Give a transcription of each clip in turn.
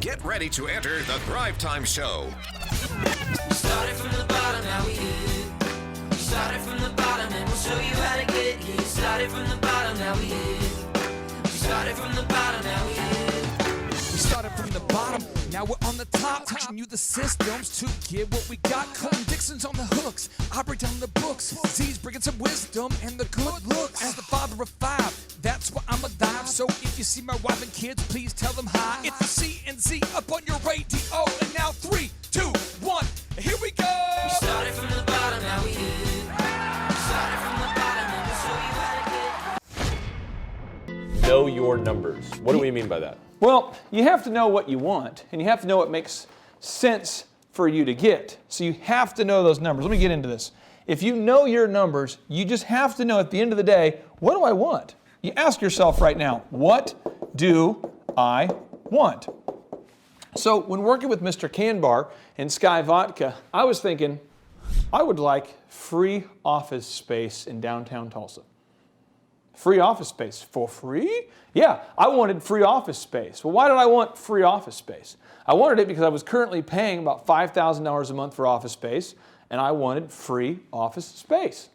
Get ready to enter the Thrive Time Show. We started from the bottom, now we here. We started from the bottom and we'll show you how to get here. Started from the bottom, now we here. We started from the bottom, now we here. We started from the bottom, now we're on the top. Teaching you the systems to get what we got. Colton Dixon's on the hooks, I break down the books. Z's bringing some wisdom and the good looks. As the father of five, that's why I'm a dive. So if you see my wife and kids, please tell them hi. It's the C&Z up on your radio. And now 3, 2, 1, here we go. We started from the bottom, now we here. We started from the bottom and we'll show you how to get. Know your numbers. What do we mean by that? Well, you have to know what you want, and you have to know what makes sense for you to get. So you have to know those numbers. Let me get into this. If you know your numbers, you just have to know at the end of the day, what do I want? You ask yourself right now, what do I want? So when working with Mr. Canbar and Sky Vodka, I was thinking, I would like free office space in downtown Tulsa. Free office space for free? Yeah, I wanted free office space. Well, why did I want free office space? I wanted it because I was currently paying about $5,000 a month for office space, and I wanted free office space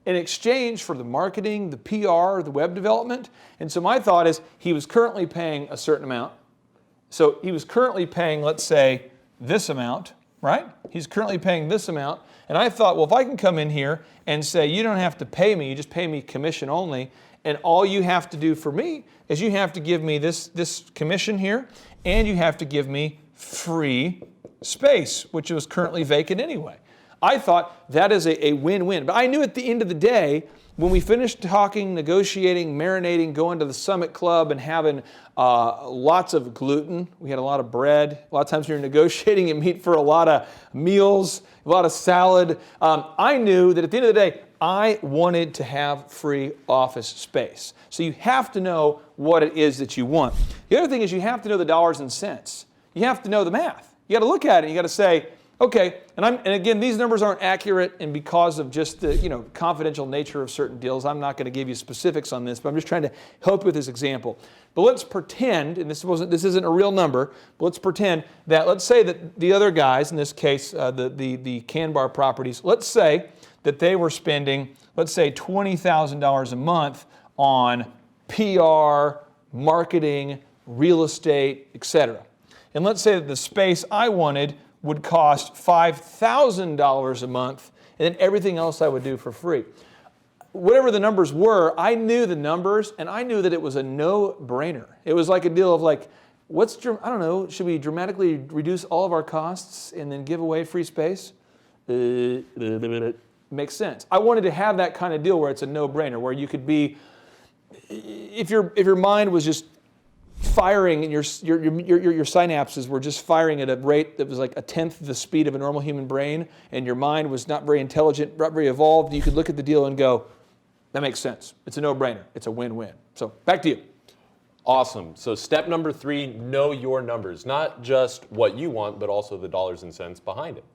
in exchange for the marketing, the PR, the web development. And so my thought is he was currently paying a certain amount. So he was currently paying, let's say, this amount, right? He's currently paying this amount. And I thought, well, if I can come in here and say, you don't have to pay me, you just pay me commission only, and all you have to do for me is you have to give me this commission here, and you have to give me free space, which was currently vacant anyway. I thought that is a win-win. But I knew at the end of the day, when we finished talking, negotiating, marinating, going to the Summit Club and having lots of gluten, we had a lot of bread. A lot of times when you're negotiating, you meet for a lot of meals, a lot of salad. I knew that at the end of the day, I wanted to have free office space. So you have to know what it is that you want. The other thing is you have to know the dollars and cents. You have to know the math. You got to look at it and you got to say, okay, and again, these numbers aren't accurate, and because of just the confidential nature of certain deals, I'm not going to give you specifics on this, but I'm just trying to help you with this example. But let's pretend, and this isn't a real number, but let's pretend that, let's say that the other guys, in this case, the Canbar properties, let's say that they were spending, let's say, $20,000 a month on PR, marketing, real estate, etc. And let's say that the space I wanted would cost $5,000 a month, and then everything else I would do for free. Whatever the numbers were, I knew the numbers, and I knew that it was a no-brainer. It was like a deal of like, I don't know, should we dramatically reduce all of our costs and then give away free space? Makes sense. I wanted to have that kind of deal where it's a no-brainer, where you could be, if your mind was just firing and your synapses were just firing at a rate that was like 1/10 the speed of a normal human brain, and your mind was not very intelligent, not very evolved, you could look at the deal and go, that makes sense. It's a no-brainer. It's a win-win. So back to you. Awesome. So step number 3, know your numbers. Not just what you want, but also the dollars and cents behind it.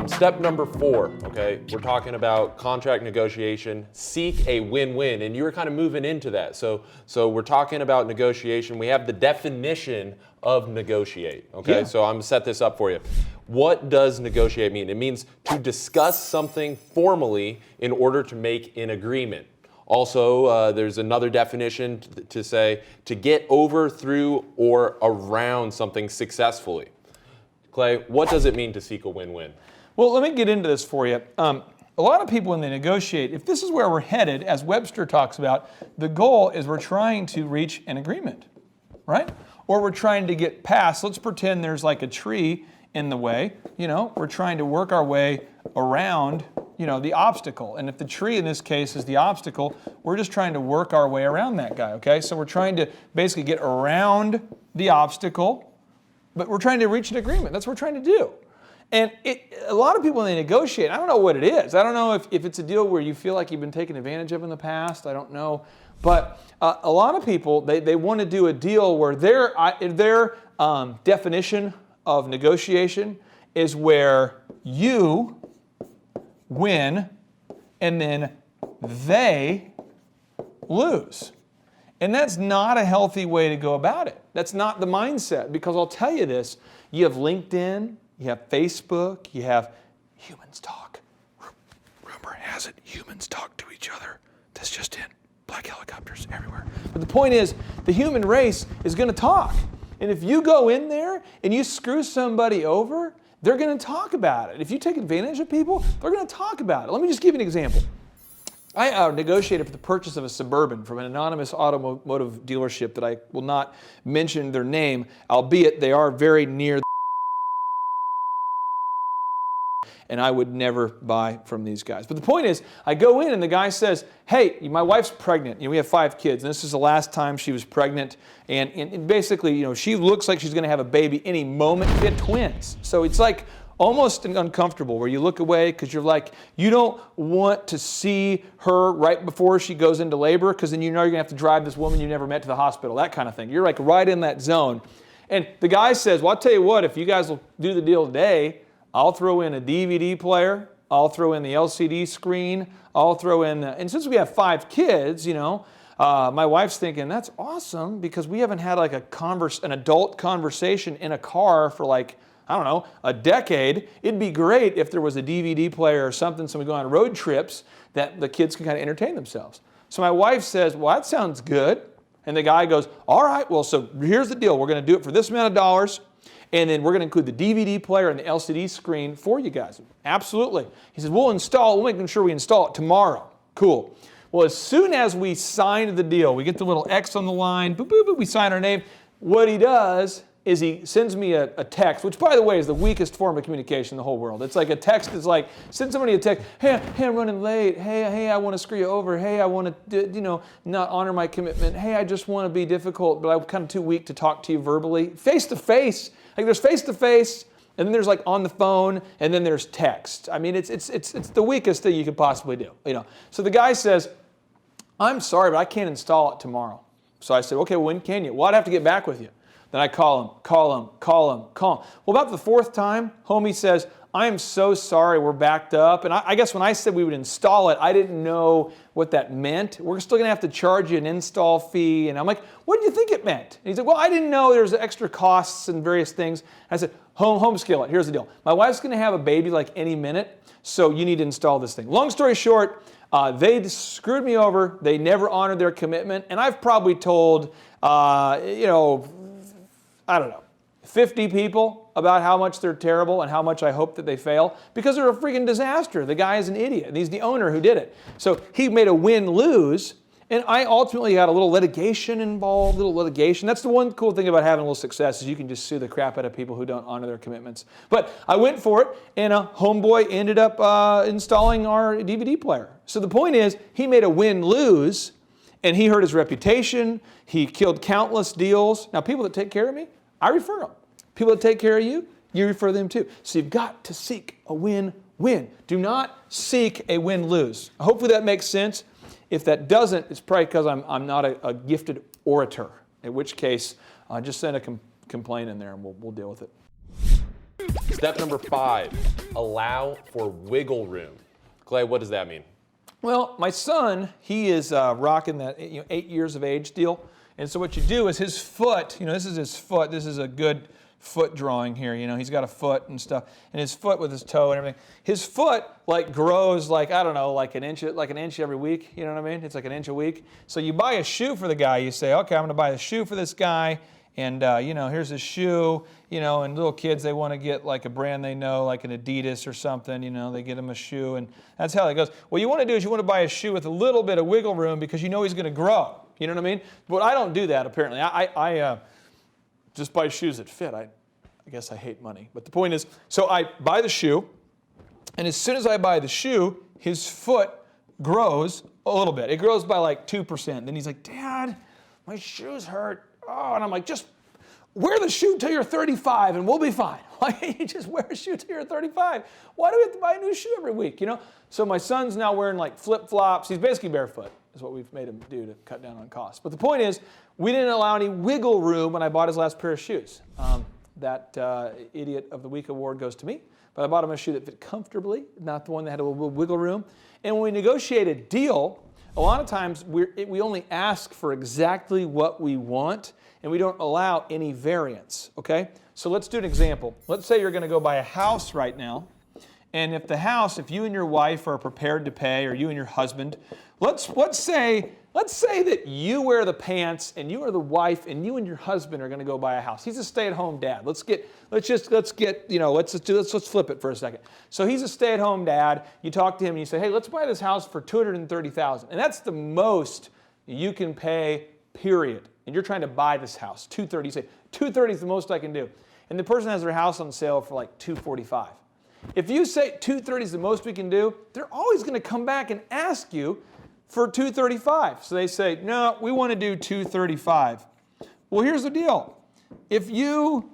Step number 4, okay, we're talking about contract negotiation, seek a win-win, and you were kind of moving into that. So we're talking about negotiation. We have the definition of negotiate, okay? Yeah. So I'm gonna set this up for you. What does negotiate mean? It means to discuss something formally in order to make an agreement. Also, there's another definition to say to get over, through, or around something successfully. Clay, what does it mean to seek a win-win? Well, let me get into this for you. A lot of people, when they negotiate, if this is where we're headed, as Webster talks about, the goal is we're trying to reach an agreement, right? Or we're trying to get past, let's pretend there's like a tree in the way, we're trying to work our way around, the obstacle. And if the tree in this case is the obstacle, we're just trying to work our way around that guy, okay? So we're trying to basically get around the obstacle, but we're trying to reach an agreement. That's what we're trying to do. And a lot of people, when they negotiate, I don't know what it is. I don't know if it's a deal where you feel like you've been taken advantage of in the past. I don't know. But a lot of people, they want to do a deal where their definition of negotiation is where you win and then they lose. And that's not a healthy way to go about it. That's not the mindset, because I'll tell you this, you have LinkedIn, you have Facebook, you have humans talk. Rumor has it, humans talk to each other. That's just in. Black helicopters everywhere. But the point is, the human race is going to talk. And if you go in there and you screw somebody over, they're going to talk about it. If you take advantage of people, they're going to talk about it. Let me just give you an example. I negotiated for the purchase of a Suburban from an anonymous automotive dealership that I will not mention their name, albeit they are very near and I would never buy from these guys. But the point is, I go in and the guy says, hey, my wife's pregnant. We have 5 kids, and this is the last time she was pregnant. And basically, she looks like she's going to have a baby any moment. We had twins. So it's like almost uncomfortable where you look away because you're like, you don't want to see her right before she goes into labor because then you know you're going to have to drive this woman you never met to the hospital, that kind of thing. You're like right in that zone. And the guy says, well, I'll tell you what, if you guys will do the deal today, I'll throw in a DVD player, I'll throw in the LCD screen, I'll throw in, and since we have 5 kids, my wife's thinking, that's awesome because we haven't had like an adult conversation in a car for like, I don't know, a decade. It'd be great if there was a DVD player or something so we go on road trips that the kids can kind of entertain themselves. So my wife says, well, that sounds good. And the guy goes, all right, well, so here's the deal. We're going to do it for this amount of dollars. And then we're going to include the DVD player and the LCD screen for you guys. Absolutely. He says, we'll make sure we install it tomorrow. Cool. Well, as soon as we signed the deal, we get the little X on the line, boop, boop, boop, we sign our name. What he does is he sends me a text, which by the way is the weakest form of communication in the whole world. It's like a text that's like, send somebody a text, hey, I'm running late. Hey, I want to screw you over. Hey, I want to, not honor my commitment. Hey, I just want to be difficult, but I'm kind of too weak to talk to you verbally. Face to face. Like there's face to face, and then there's like on the phone, and then there's text. I mean, it's the weakest thing you could possibly do. So the guy says, I'm sorry, but I can't install it tomorrow. So I said, okay, when can you? Well, I'd have to get back with you. Then I call him. Well, about the 4th time, homie says, I am so sorry, we're backed up. And I guess when I said we would install it, I didn't know what that meant. We're still going to have to charge you an install fee. And I'm like, what did you think it meant? And he's like, well, I didn't know there's extra costs and various things. And I said, home skillet, here's the deal. My wife's going to have a baby like any minute, so you need to install this thing. Long story short, they screwed me over. They never honored their commitment. And I've probably told, I don't know, 50 people about how much they're terrible and how much I hope that they fail because they're a freaking disaster. The guy is an idiot, and he's the owner who did it. So he made a win-lose, and I ultimately got a little litigation involved, That's the one cool thing about having a little success is you can just sue the crap out of people who don't honor their commitments. But I went for it, and a homeboy ended up installing our DVD player. So the point is, he made a win-lose, and he hurt his reputation. He killed countless deals. Now, people that take care of me, I refer them. People that take care of you, you refer them too. So you've got to seek a win-win. Do not seek a win-lose. Hopefully that makes sense. If that doesn't, it's probably because I'm not a gifted orator, in which case just send a complaint in there and we'll deal with it. Step number 5, allow for wiggle room. Clay, what does that mean? Well, my son, he is rocking that 8 years of age deal. And so what you do is his foot, this is his foot. This is a good foot drawing here. He's got a foot and stuff. And his foot with his toe and everything. His foot grows like an inch every week. You know what I mean? It's like an inch a week. So you buy a shoe for the guy. You say, okay, I'm going to buy a shoe for this guy. And, here's a shoe, and little kids, they want to get like a brand they know, like an Adidas or something, they get them a shoe, and that's how it goes. What you want to do is you want to buy a shoe with a little bit of wiggle room because you know he's going to grow. You know what I mean? But I don't do that, apparently. I just buy shoes that fit. I guess I hate money. But the point is, so I buy the shoe, and as soon as I buy the shoe, his foot grows a little bit. It grows by like 2%. Then he's like, Dad, my shoes hurt. Oh, and I'm like, just wear the shoe till you're 35 and we'll be fine. Why can't you just wear a shoe till you're 35? Why do we have to buy a new shoe every week, So my son's now wearing like flip-flops. He's basically barefoot is what we've made him do to cut down on costs. But the point is, we didn't allow any wiggle room when I bought his last pair of shoes. That Idiot of the Week award goes to me. But I bought him a shoe that fit comfortably, not the one that had a little wiggle room. And when we negotiated a deal, A lot of times we only ask for exactly what we want, and we don't allow any variance, okay? So let's do an example. Let's say you're going to go buy a house right now, and if you and your wife are prepared to pay, or you and your husband, let's say that you wear the pants and you are the wife and you and your husband are going to go buy a house. He's a stay-at-home dad. Let's flip it for a second. So he's a stay-at-home dad. You talk to him and you say, hey, let's buy this house for $230,000. And that's the most you can pay, period. And you're trying to buy this house, $230,000. You say, $230,000 is the most I can do. And the person has their house on sale for like $245,000. If you say $230,000 is the most we can do, they're always going to come back and ask you for $235,000. So they say, no, we want to do $235,000. Well, here's the deal. If you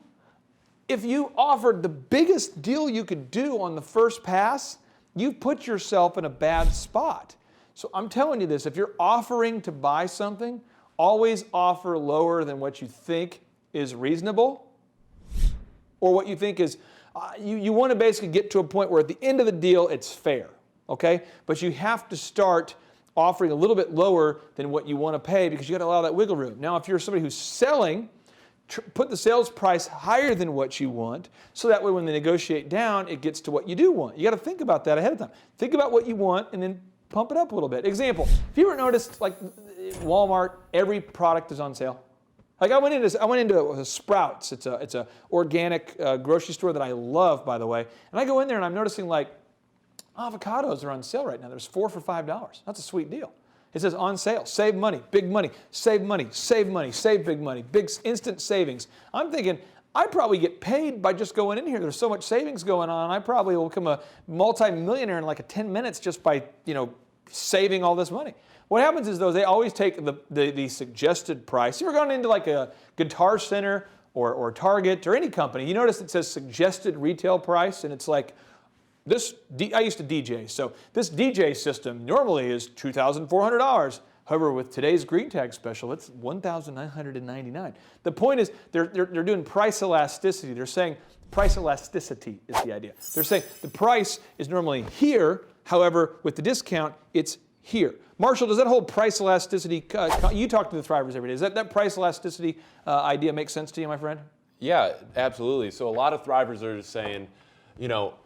offered the biggest deal you could do on the first pass, you've put yourself in a bad spot. So I'm telling you this, if you're offering to buy something, always offer lower than what you think is reasonable, or what you think is, you want to basically get to a point where at the end of the deal, it's fair, okay? But you have to start offering a little bit lower than what you want to pay, because you got to allow that wiggle room. Now, if you're somebody who's selling, put the sales price higher than what you want, so that way when they negotiate down, it gets to what you do want. You got to think about that ahead of time. Think about what you want and then pump it up a little bit. Example, if you ever noticed, like Walmart, every product is on sale. Like I went into a Sprouts. It's a organic grocery store that I love, by the way. And I go in there and I'm noticing like avocados are on sale right now. There's 4 for $5. That's a sweet deal. It says on sale, save money, big money, save money, save money, save big money, big instant savings. I'm thinking, I probably get paid by just going in here. There's so much savings going on. I probably will become a multi-millionaire in like 10 minutes just by, saving all this money. What happens is, though, they always take the suggested price. If you're going into like a Guitar Center or Target or any company, you notice it says suggested retail price, and it's like, I used to DJ, so this DJ system normally is $2,400. However, with today's Green Tag special, it's $1,999. The point is, they're doing price elasticity. They're saying price elasticity is the idea. They're saying the price is normally here, however, with the discount, it's here. Marshall, does that whole price elasticity, you talk to the Thrivers every day, does that price elasticity idea make sense to you, my friend? Yeah, absolutely. So a lot of Thrivers are just saying,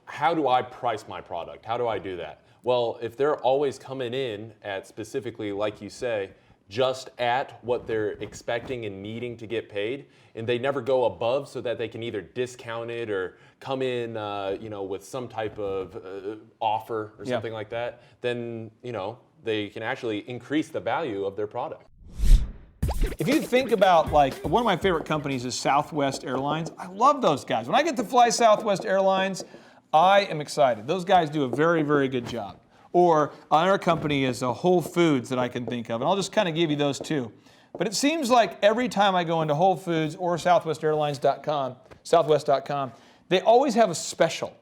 how do I price my product? How do I do that? Well, if they're always coming in at specifically, like you say, just at what they're expecting and needing to get paid, and they never go above so that they can either discount it or come in, with some type of offer or something like that, then, they can actually increase the value of their product. If you think about, like, one of my favorite companies is Southwest Airlines. I love those guys. When I get to fly Southwest Airlines, I am excited. Those guys do a very, very good job. Or another company is Whole Foods that I can think of, and I'll just kind of give you those two. But it seems like every time I go into Whole Foods or SouthwestAirlines.com, Southwest.com, they always have a special.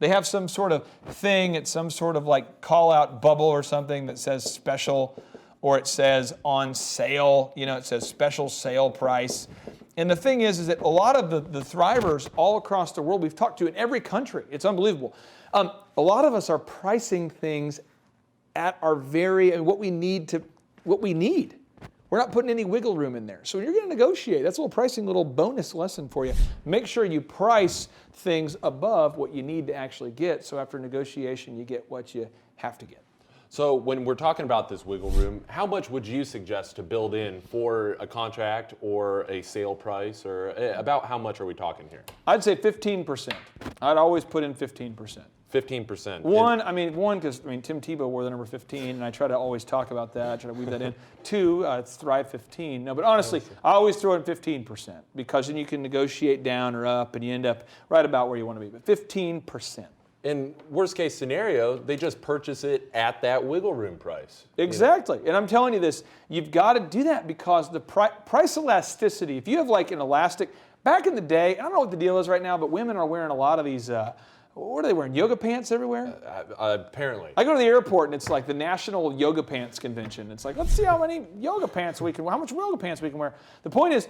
They have some sort of thing, it's some sort of like call-out bubble or something that says special, or it says on sale, it says special sale price. And the thing is that a lot of the Thrivers all across the world we've talked to in every country, it's unbelievable. A lot of us are pricing things at our what we need. We're not putting any wiggle room in there. So when you're going to negotiate, that's a little bonus lesson for you. Make sure you price things above what you need to actually get, so after negotiation you get what you have to get. So when we're talking about this wiggle room, how much would you suggest to build in for a contract or a sale price, or about how much are we talking here? I'd say 15%. I'd always put in 15%. 15%. One, because Tim Tebow wore the number 15, and I try to always talk about that. I try to weave that in. Two, it's Thrive 15. No, but honestly, I always throw in 15%, because then you can negotiate down or up, and you end up right about where you want to be. But 15%. In worst case scenario, they just purchase it at that wiggle room price. Exactly. And I'm telling you this, you've got to do that, because the price elasticity, if you have like an elastic, back in the day, I don't know what the deal is right now, but women are wearing a lot of these, what are they wearing, yoga pants everywhere? Apparently. I go to the airport and it's like the National Yoga Pants Convention. It's like, let's see how many yoga pants we can wear, how much yoga pants we can wear. The point is,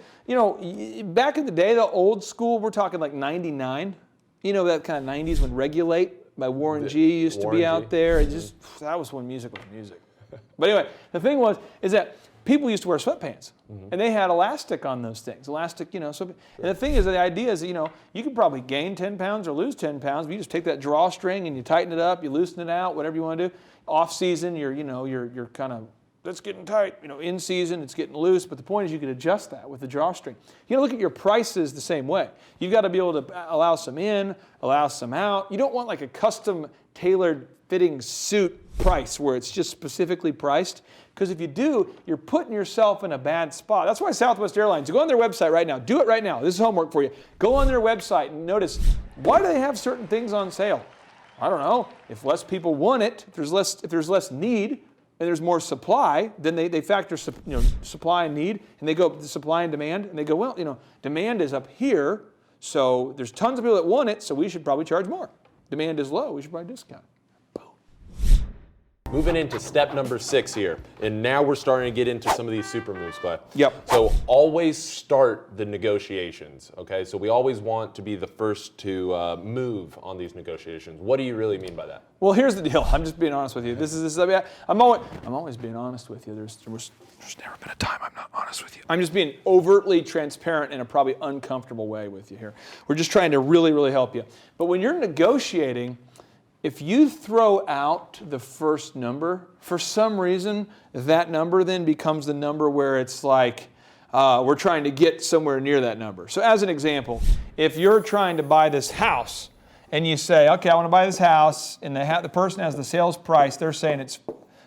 back in the day, the old school, we're talking like 99. That kind of 90s when Regulate by Warren G used to be out there. That was when music was music. But anyway, the thing is that people used to wear sweatpants, and they had elastic on those things. Elastic, So, and the thing is, the idea is, you could probably gain 10 pounds or lose 10 pounds. But you just take that drawstring and you tighten it up, you loosen it out, whatever you want to do. Off season, you're kind of, that's getting tight. In season, it's getting loose. But the point is, you can adjust that with the drawstring. You got to look at your prices the same way. You've got to be able to allow some in, allow some out. You don't want like a custom tailored fitting suit price where it's just specifically priced. Because if you do, you're putting yourself in a bad spot. That's why Southwest Airlines, go on their website right now. Do it right now. This is homework for you. Go on their website and notice, why do they have certain things on sale? I don't know. If less people want it, if there's less need and there's more supply, then they factor supply and need, and they go supply and demand, and they go, well, demand is up here, so there's tons of people that want it, so we should probably charge more. Demand is low, we should probably discount. Moving into step number 6 here, and now we're starting to get into some of these super moves, Clay. Yep. So always start the negotiations, okay? So we always want to be the first to move on these negotiations. What do you really mean by that? Well, here's the deal. I'm just being honest with you. I'm always being honest with you. There's never been a time I'm not honest with you. I'm just being overtly transparent in a probably uncomfortable way with you here. We're just trying to really, really help you. But when you're negotiating, if you throw out the first number, for some reason, that number then becomes the number where it's like we're trying to get somewhere near that number. So as an example, if you're trying to buy this house and you say, okay, I want to buy this house, and the person has the sales price, they're saying it's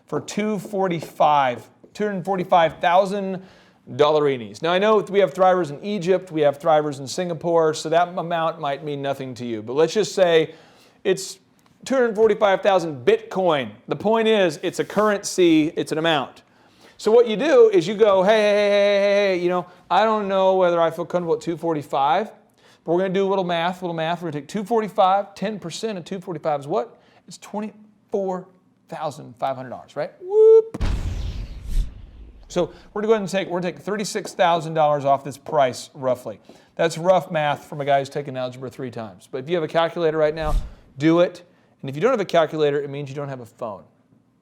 for $245,000. Now I know we have thrivers in Egypt, we have thrivers in Singapore, so that amount might mean nothing to you. But let's just say it's 245,000 Bitcoin. The point is, it's a currency, it's an amount. So what you do is you go, hey, I don't know whether I feel comfortable at 245, but we're going to do a little math. We're going to take 245, 10% of 245 is what? It's $24,500, right? Whoop. So we're going to take $36,000 off this price, roughly. That's rough math from a guy who's taken algebra 3 times. But if you have a calculator right now, do it. And if you don't have a calculator, it means you don't have a phone.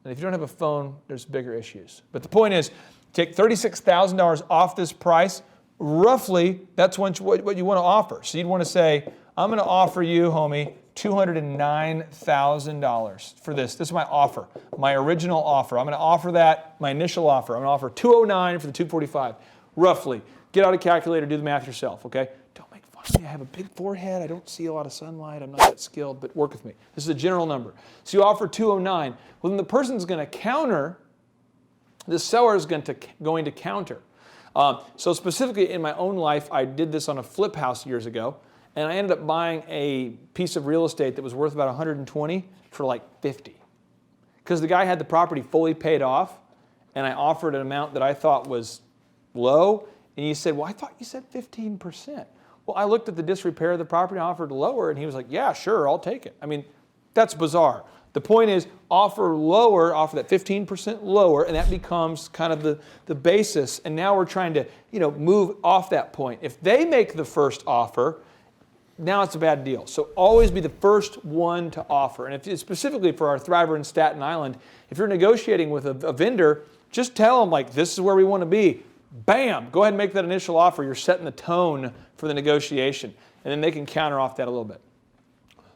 And if you don't have a phone, there's bigger issues. But the point is, take $36,000 off this price. Roughly, that's what you want to offer. So you'd want to say, I'm going to offer you, homie, $209,000 for this. This is my offer, my original offer. I'm going to offer that, my initial offer. I'm going to offer $209 for the 245, roughly. Get out a calculator, do the math yourself, okay? Don't make fun of me. I have a big forehead. I don't see a lot of sunlight. I'm not that skilled, but work with me. This is a general number. So you offer $209. Well, then the person's going to counter. The seller is going to counter. So specifically in my own life, I did this on a flip house years ago, and I ended up buying a piece of real estate that was worth about $120 for like $50. Because the guy had the property fully paid off, and I offered an amount that I thought was low, and he said, well, I thought you said 15%. Well, I looked at the disrepair of the property, I offered lower, and he was like, yeah, sure, I'll take it. I mean, that's bizarre. The point is, offer lower, offer that 15% lower, and that becomes kind of the basis. And now we're trying to, move off that point. If they make the first offer, now it's a bad deal. So always be the first one to offer. And if it's specifically for our Thriver in Staten Island, if you're negotiating with a vendor, just tell them, like, this is where we want to be. Bam! Go ahead and make that initial offer. You're setting the tone for the negotiation. And then they can counter off that a little bit.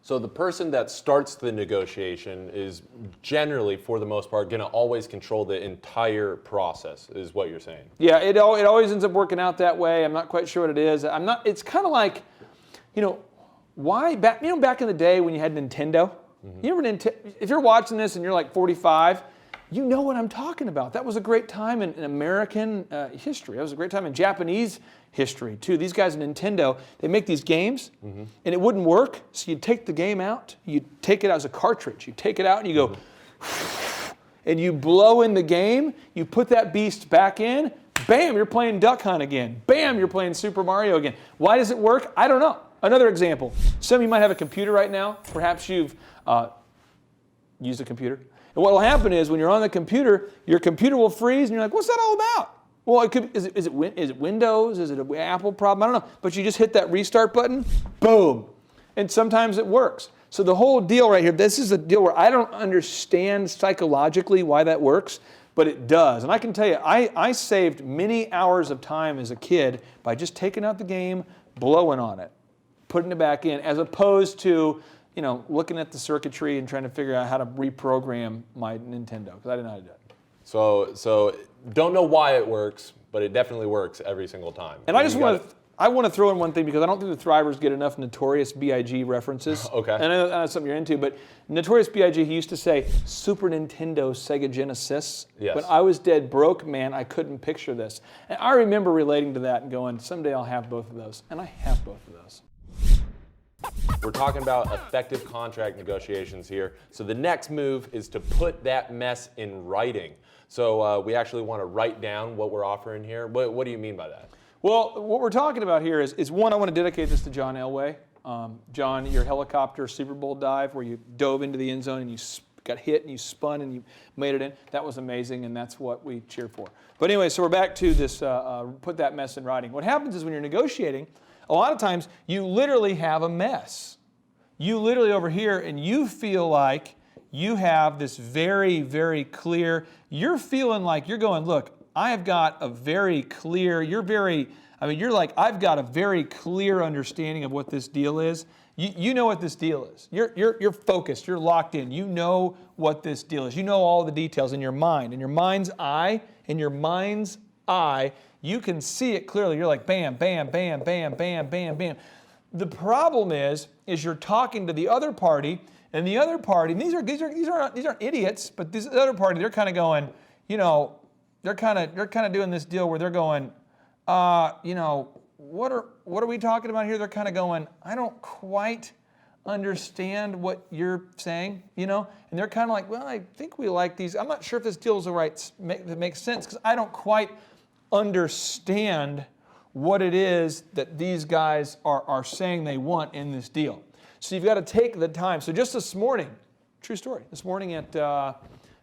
So the person that starts the negotiation is generally, for the most part, going to always control the entire process, is what you're saying. Yeah, it always ends up working out that way. I'm not quite sure what it is. It's kind of like, why back in the day when you had Nintendo? Mm-hmm. If you're watching this and you're like 45, you know what I'm talking about. That was a great time in American history. That was a great time in Japanese history, too. These guys at Nintendo, they make these games, mm-hmm. and it wouldn't work, so you'd take the game out, you'd take it as a cartridge, you take it out and you go, mm-hmm. and you blow in the game, you put that beast back in, bam, you're playing Duck Hunt again. Bam, you're playing Super Mario again. Why does it work? I don't know. Another example. Some of you might have a computer right now. Perhaps you've used a computer. And what will happen is when you're on the computer, your computer will freeze, and you're like, what's that all about? Well, is it Windows? Is it an Apple problem? I don't know. But you just hit that restart button, boom. And sometimes it works. So the whole deal right here, this is a deal where I don't understand psychologically why that works, but it does. And I can tell you, I saved many hours of time as a kid by just taking out the game, blowing on it, putting it back in, as opposed to, you know, looking at the circuitry and trying to figure out how to reprogram my Nintendo, because I didn't know how to do it. So don't know why it works, but it definitely works every single time. And I just want to throw in one thing, because I don't think the Thrivers get enough Notorious B.I.G. references. Okay. And I know that's something you're into, but Notorious B.I.G., he used to say Super Nintendo, Sega Genesis. Yes. When I was dead broke, man, I couldn't picture this. And I remember relating to that and going, someday I'll have both of those. And I have both of those. We're talking about effective contract negotiations here. So the next move is to put that mess in writing. So we actually want to write down what we're offering here. What do you mean by that? Well, what we're talking about here is one, I want to dedicate this to John Elway. John, your helicopter Super Bowl dive where you dove into the end zone and you got hit and you spun and you made it in, that was amazing, and that's what we cheer for. But anyway, so we're back to this, put that mess in writing. What happens is when you're negotiating, a lot of times you literally have a mess. You literally over here, and you feel like you have this very, very clear, you're feeling like you're going, look, I have got a very clear, you're like, I've got a very clear understanding of what this deal is. You know what this deal is. You're focused, you're locked in. You know what this deal is. You know all the details in your mind. In your mind's eye, you can see it clearly. You're like, bam, bam, bam, bam, bam, bam, bam. The problem is you're talking to the other party, and the other party, and these aren't idiots, but this other party, they're kind of going, you know, they're kind of doing this deal where they're going, you know, what are we talking about here? They're kind of going, I don't quite understand what you're saying, you know? And they're kind of like, well, I think we like these. I'm not sure if this deal is the right, that makes sense, because I don't quite understand what it is that these guys are saying they want in this deal. So you've got to take the time. So just this morning, true story, this morning at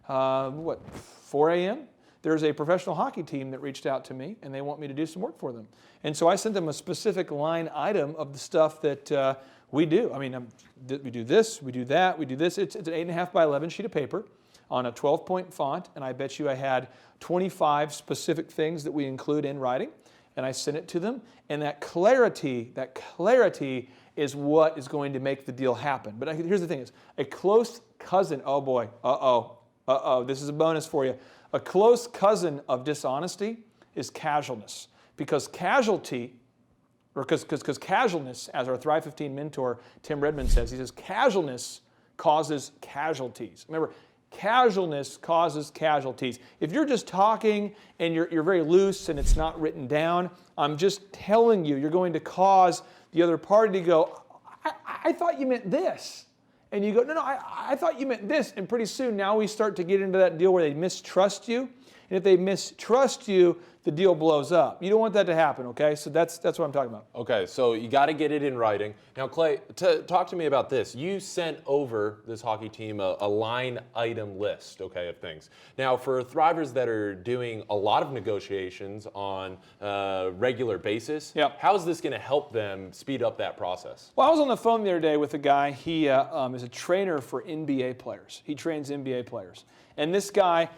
4 a.m., there's a professional hockey team that reached out to me, and they want me to do some work for them. And so I sent them a specific line item of the stuff that we do. I mean, we do this, we do that, we do this. It's an 8.5 by 11 sheet of paper on a 12-point font, and I bet you I had 25 specific things that we include in writing, and I sent it to them. And that clarity is what is going to make the deal happen. But here's the thing: is a close cousin. Oh boy, this is a bonus for you. A close cousin of dishonesty is casualness, because casualness, as our Thrive 15 mentor Tim Redmond says, he says casualness causes casualties. Remember, casualness causes casualties. If you're just talking and you're very loose and it's not written down, I'm just telling you, you're going to cause the other party to go, I thought you meant this. And you go, no, I thought you meant this. And pretty soon now we start to get into that deal where they mistrust you. And if they mistrust you, the deal blows up. You don't want that to happen, okay? So that's what I'm talking about. Okay, so you got to get it in writing. Now, Clay, talk to me about this. You sent over this hockey team a line item list, okay, of things. Now, for Thrivers that are doing a lot of negotiations on a regular basis, Yep. how is this going to help them speed up that process? Well, I was on the phone the other day with a guy. He is a trainer for NBA players. He trains NBA players. And this guy,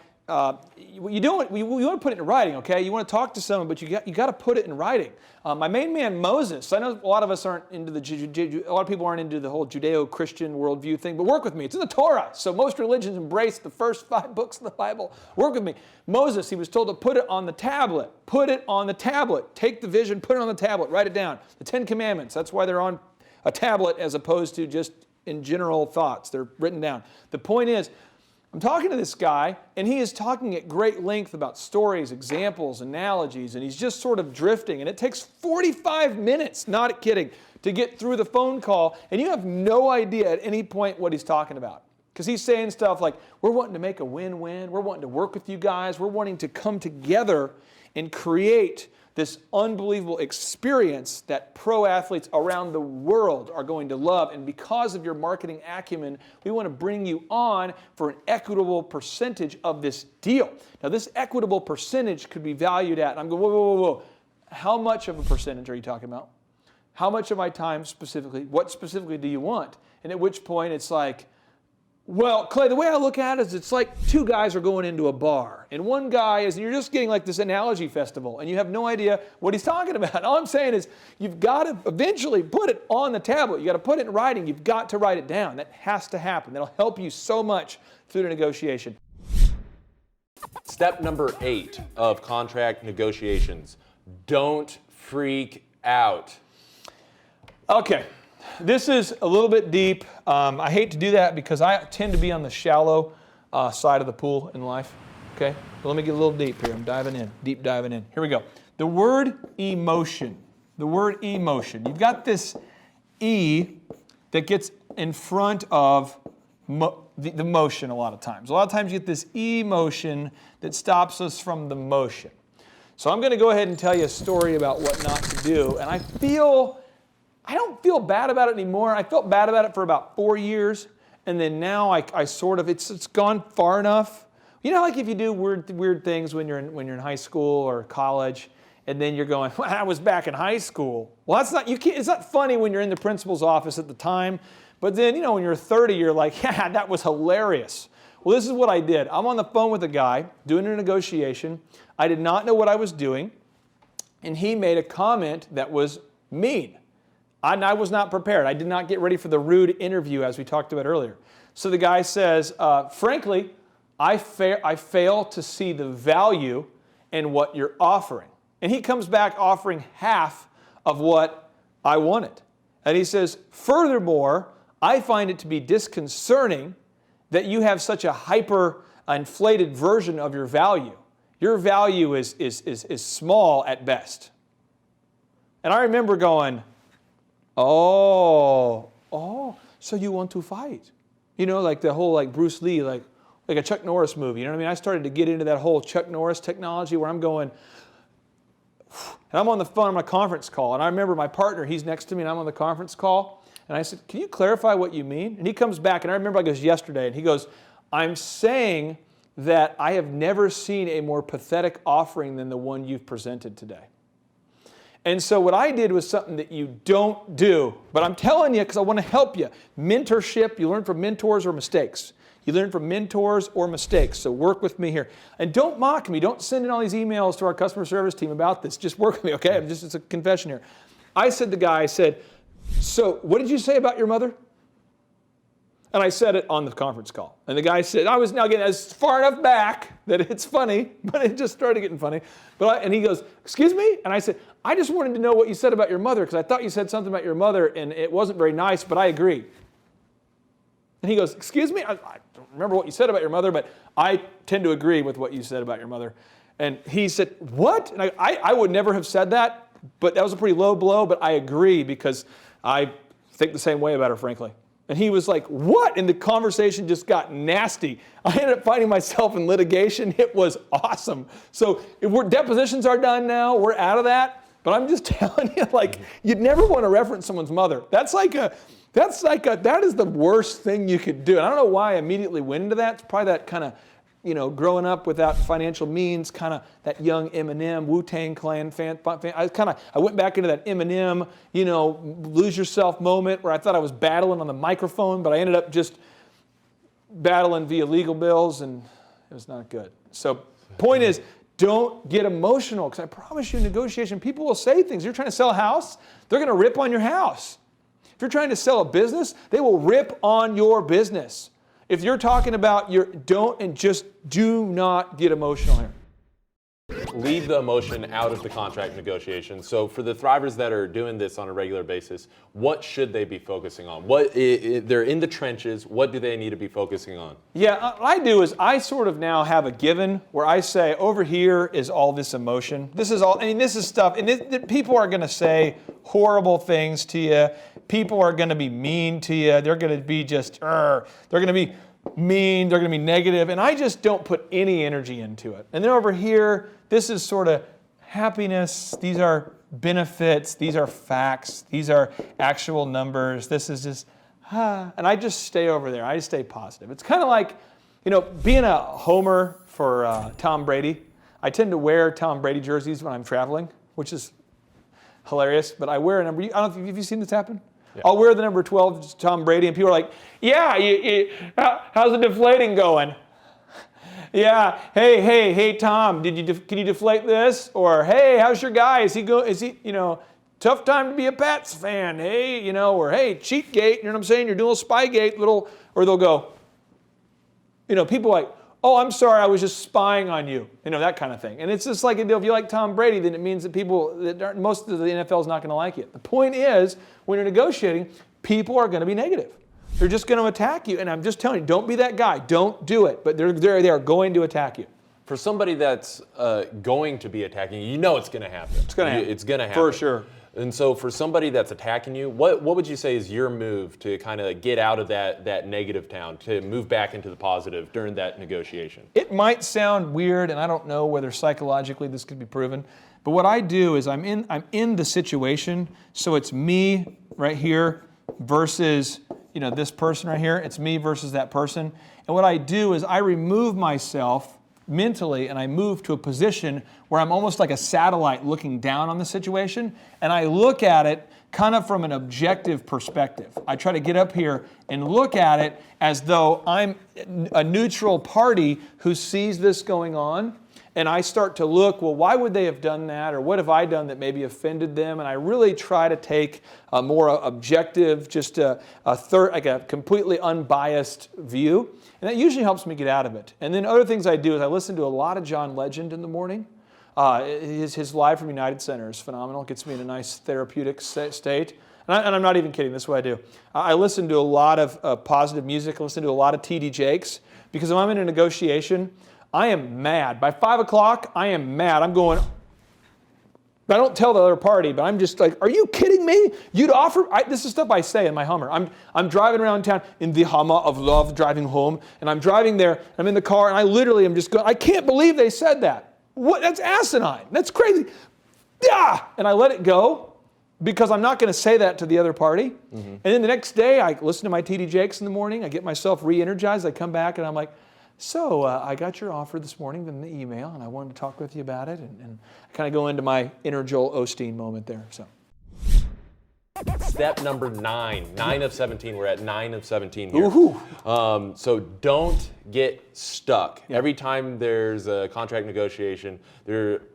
you want to put it in writing, okay? You want to talk to someone, but you got to put it in writing. My main man Moses, I know a lot of us aren't into a lot of people aren't into the whole Judeo-Christian worldview thing, but work with me. It's in the Torah, so most religions embrace the first 5 books of the Bible. Work with me. Moses, he was told to put it on the tablet. Put it on the tablet. Take the vision, put it on the tablet, write it down. The 10 Commandments, that's why they're on a tablet as opposed to just in general thoughts. They're written down. The point is, I'm talking to this guy, and he is talking at great length about stories, examples, analogies, and he's just sort of drifting. And it takes 45 minutes, not kidding, to get through the phone call, and you have no idea at any point what he's talking about. Because he's saying stuff like, we're wanting to make a win-win, we're wanting to work with you guys, we're wanting to come together and create this unbelievable experience that pro athletes around the world are going to love. And because of your marketing acumen, we want to bring you on for an equitable percentage of this deal. Now, this equitable percentage could be valued at, and I'm going, whoa. How much of a percentage are you talking about? How much of my time specifically? What specifically do you want? And at which point it's like, well, Clay, the way I look at it is it's like two guys are going into a bar. And one guy is, and you're just getting like this analogy festival, and you have no idea what he's talking about. All I'm saying is you've got to eventually put it on the tablet. You've got to put it in writing. You've got to write it down. That has to happen. That'll help you so much through the negotiation. Step number 8 of contract negotiations. Don't freak out. Okay. This is a little bit deep. I hate to do that because I tend to be on the shallow side of the pool in life. Okay, but let me get a little deep here. I'm diving in, deep diving in. Here we go. The word emotion. The word emotion. You've got this E that gets in front of the motion a lot of times. A lot of times you get this emotion that stops us from the motion. So I'm going to go ahead and tell you a story about what not to do. And I don't feel bad about it anymore. I felt bad about it for about 4 years, and then now I sort of, it's gone far enough. You know, like if you do weird things when you're in high school or college, and then you're going, well, I was back in high school. Well, that's not, you can't, it's not funny when you're in the principal's office at the time, but then, you know, when you're 30, you're like, yeah, that was hilarious. Well, this is what I did. I'm on the phone with a guy doing a negotiation. I did not know what I was doing, and he made a comment that was mean. I was not prepared. I did not get ready for the rude interview as we talked about earlier. So the guy says, frankly, I fail to see the value in what you're offering. And he comes back offering half of what I wanted. And he says, furthermore, I find it to be disconcerting that you have such a hyper-inflated version of your value. Your value is small at best. And I remember going, oh, so you want to fight. You know, like the whole like Bruce Lee, like a Chuck Norris movie. You know what I mean? I started to get into that whole Chuck Norris technology where I'm going, and I'm on the phone on a conference call. And I remember my partner, he's next to me and I'm on the conference call. And I said, can you clarify what you mean? And he comes back, and I remember like it was yesterday, and he goes, I'm saying that I have never seen a more pathetic offering than the one you've presented today. And so what I did was something that you don't do, but I'm telling you because I want to help you. Mentorship, you learn from mentors or mistakes. You learn from mentors or mistakes, so work with me here. And don't mock me. Don't send in all these emails to our customer service team about this. Just work with me, okay? It's a confession here. I said to the guy, I said, so what did you say about your mother? And I said it on the conference call. And the guy said, I was now getting as far enough back that it's funny, but it just started getting funny. And he goes, excuse me? And I said, I just wanted to know what you said about your mother, because I thought you said something about your mother, and it wasn't very nice, but I agree. And he goes, excuse me? I don't remember what you said about your mother, but I tend to agree with what you said about your mother. And he said, what? And I would never have said that, but that was a pretty low blow, but I agree because I think the same way about her, frankly. And he was like, what? And the conversation just got nasty. I ended up finding myself in litigation. It was awesome. So depositions are done now. We're out of that. But I'm just telling you, like, you'd never want to reference someone's mother. That is the worst thing you could do. And I don't know why I immediately went into that. It's probably that kind of, you know, growing up without financial means, kind of that young Eminem, Wu-Tang Clan fan. I went back into that Eminem, you know, lose yourself moment where I thought I was battling on the microphone, but I ended up just battling via legal bills, and it was not good. So point is, don't get emotional, because I promise you in negotiation, people will say things. You're trying to sell a house, they're going to rip on your house. If you're trying to sell a business, they will rip on your business. If you're talking about just do not get emotional here. Leave the emotion out of the contract negotiation. So for the Thrivers that are doing this on a regular basis, what should they be focusing on? They're in the trenches. What do they need to be focusing on? Yeah, what I do is I sort of now have a given where I say, over here is all this emotion. This is all, I mean, this is stuff, and people are going to say horrible things to you. People are going to be mean to you. They're going to be just, they're going to be mean, they're going to be negative, and I just don't put any energy into it. And then over here, this is sort of happiness. These are benefits. These are facts. These are actual numbers. This is just, and I just stay over there. I just stay positive. It's kind of like, you know, being a homer for Tom Brady. I tend to wear Tom Brady jerseys when I'm traveling, which is hilarious, but I wear a number. I don't know if you've seen this happen. Yeah. I'll wear the number 12, Tom Brady, and people are like, yeah, how's the deflating going? Yeah, hey, Tom, can you deflate this? Or hey, how's your guy? Is he tough time to be a Pats fan? Hey, or hey, Cheatgate, you know what I'm saying? You're doing a little Spygate, or they'll go, people like, oh, I'm sorry, I was just spying on you, that kind of thing. And it's just like, if you like Tom Brady, then it means that most of the NFL is not going to like you. The point is, when you're negotiating, people are going to be negative. They're just going to attack you. And I'm just telling you, don't be that guy. Don't do it. But they are going to attack you. For somebody that's going to be attacking you, it's going to happen. It's going to happen. It's going to happen. For sure. And so for somebody that's attacking you, what would you say is your move to kind of get out of that negative town, to move back into the positive during that negotiation? It might sound weird, and I don't know whether psychologically this could be proven, but what I do is I'm in the situation, so it's me right here versus this person right here. It's me versus that person. And what I do is I remove myself mentally and I move to a position where I'm almost like a satellite looking down on the situation, and I look at it kind of from an objective perspective. I try to get up here and look at it as though I'm a neutral party who sees this going on, and I start to look, well, why would they have done that, or what have I done that maybe offended them? And I really try to take a more objective, just a completely unbiased view, and that usually helps me get out of it. And then other things I do is I listen to a lot of John Legend in the morning. His Live from United Center is phenomenal. It gets me in a nice therapeutic state. And I'm not even kidding. This is what I do. I listen to a lot of positive music. I listen to a lot of T.D. Jakes, because if I'm in a negotiation, I am mad. By 5 o'clock, I am mad. I'm going, I don't tell the other party, but I'm just like, are you kidding me? You'd offer, this is stuff I say in my Hummer. I'm driving around town in the Hummer of love, driving home, and I'm driving there, I'm in the car, and I literally am just going, I can't believe they said that. What? That's asinine. That's crazy. Yeah! And I let it go, because I'm not going to say that to the other party. Mm-hmm. And then the next day, I listen to my T.D. Jakes in the morning, I get myself re-energized, I come back, and I'm like, so I got your offer this morning in the email, and I wanted to talk with you about it, and I kind of go into my inner Joel Osteen moment there. So, step number 9 of 17. We're at 9 of 17 here. So don't get stuck. Yeah. Every time there's a contract negotiation,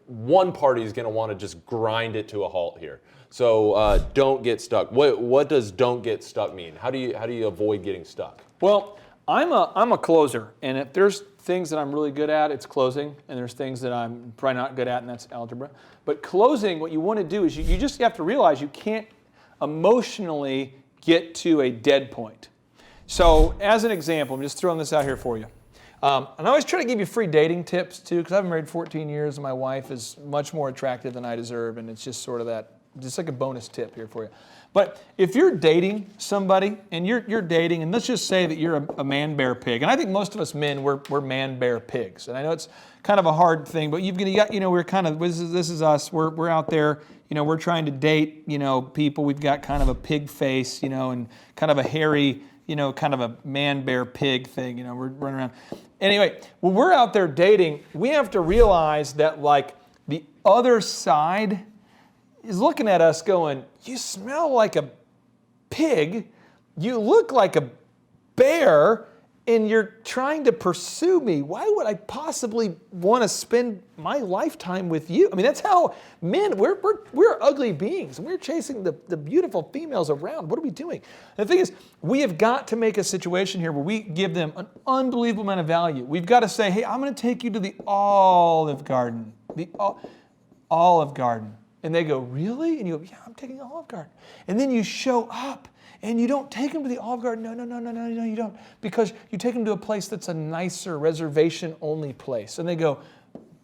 one party is going to want to just grind it to a halt here. So don't get stuck. What does don't get stuck mean? How do you avoid getting stuck? Well, I'm a closer, and if there's things that I'm really good at, it's closing, and there's things that I'm probably not good at, and that's algebra. But closing, what you want to do is you just have to realize you can't emotionally get to a dead point. So as an example, I'm just throwing this out here for you. And I always try to give you free dating tips too, because I've been married 14 years, and my wife is much more attractive than I deserve, and it's just sort of that, just like a bonus tip here for you. But if you're dating somebody, and you're dating, and let's just say that you're a man-bear pig, and I think most of us men, we're man-bear pigs, and I know it's kind of a hard thing, but we're kind of, this is us, we're out there, we're trying to date, people, we've got kind of a pig face, and kind of a hairy, kind of a man-bear pig thing, we're running around. Anyway, when we're out there dating, we have to realize that, like, the other side is looking at us going, you smell like a pig, you look like a bear, and you're trying to pursue me. Why would I possibly want to spend my lifetime with you? I mean, that's how men, we're ugly beings, and we're chasing the beautiful females around. What are we doing? And the thing is, we have got to make a situation here where we give them an unbelievable amount of value. We've got to say, hey, I'm going to take you to the Olive Garden. The Olive Garden. And they go, really? And you go, yeah, I'm taking the Olive Garden. And then you show up, and you don't take them to the Olive Garden. No, you don't. Because you take them to a place that's a nicer, reservation-only place. And they go,